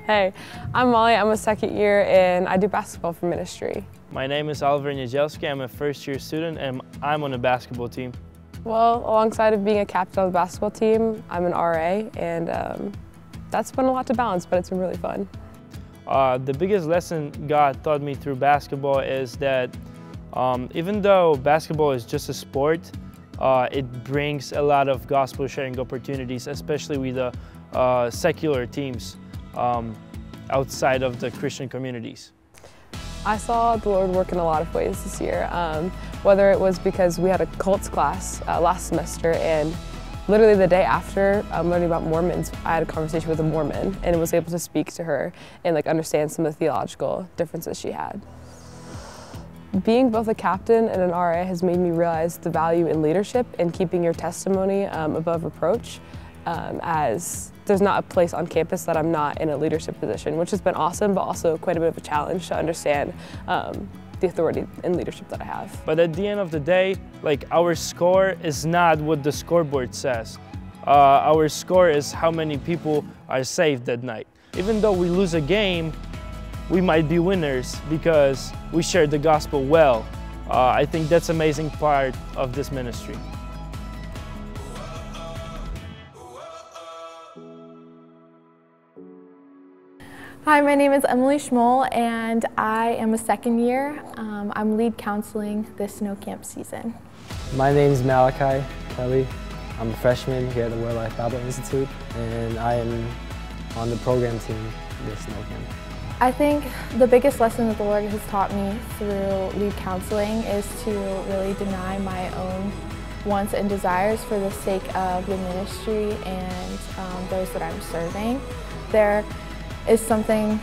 Hey, I'm Molly. I'm a second year and I do basketball for ministry. My name is Oliver Niedzielski. I'm a first-year student and I'm on the basketball team. Well, alongside of being a captain on the basketball team, I'm an RA, and that's been a lot to balance, but it's been really fun. The biggest lesson God taught me through basketball is that even though basketball is just a sport, it brings a lot of gospel sharing opportunities, especially with the secular teams outside of the Christian communities. I saw the Lord work in a lot of ways this year, whether it was because we had a cults class last semester, and literally the day after learning about Mormons, I had a conversation with a Mormon and was able to speak to her and understand some of the theological differences she had. Being both a captain and an RA has made me realize the value in leadership and keeping your testimony above reproach, as there's not a place on campus that I'm not in a leadership position, which has been awesome, but also quite a bit of a challenge to understand the authority and leadership that I have. But at the end of the day, our score is not what the scoreboard says. Our score is how many people are saved that night. Even though we lose a game, we might be winners because we shared the gospel well. I think that's an amazing part of this ministry. Hi, my name is Emily Schmoll and I am a second year. I'm lead counseling this snow camp season. My name is Malachi Kelly. I'm a freshman here at the Word Life Bible Institute, and I am on the program team this snow camp. I think the biggest lesson that the Lord has taught me through lead counseling is to really deny my own wants and desires for the sake of the ministry and those that I'm serving. There is something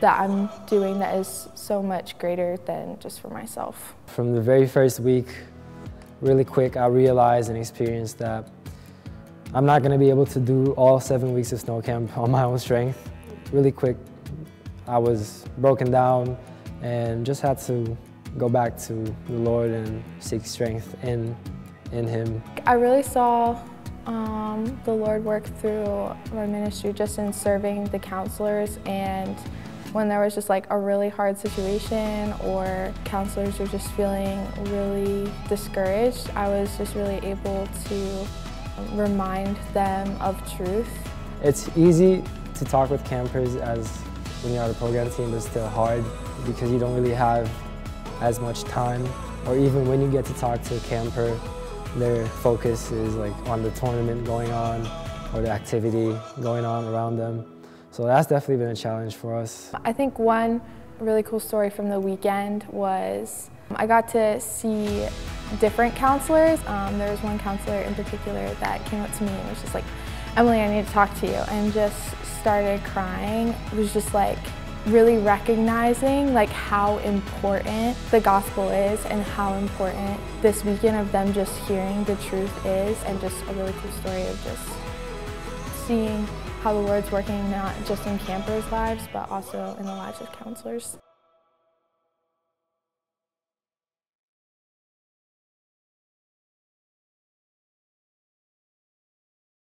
that I'm doing that is so much greater than just for myself. From the very first week, really quick, I realized and experienced that I'm not going to be able to do all 7 weeks of snow camp on my own strength. Really quick, I was broken down and just had to go back to the Lord and seek strength in Him. I really saw the Lord work through my ministry just in serving the counselors, and when there was just a really hard situation or counselors were just feeling really discouraged, I was just really able to remind them of truth. It's easy to talk with campers as when you're on a program team, but it's still hard because you don't really have as much time, or even when you get to talk to a camper, their focus is on the tournament going on or the activity going on around them. So that's definitely been a challenge for us. I think one really cool story from the weekend was I got to see different counselors. There was one counselor in particular that came up to me and was just like, "Emily, I need to talk to you," and just started crying. It was just really recognizing how important the gospel is and how important this weekend of them just hearing the truth is, and just a really cool story of just seeing how the Lord's working not just in campers' lives but also in the lives of counselors.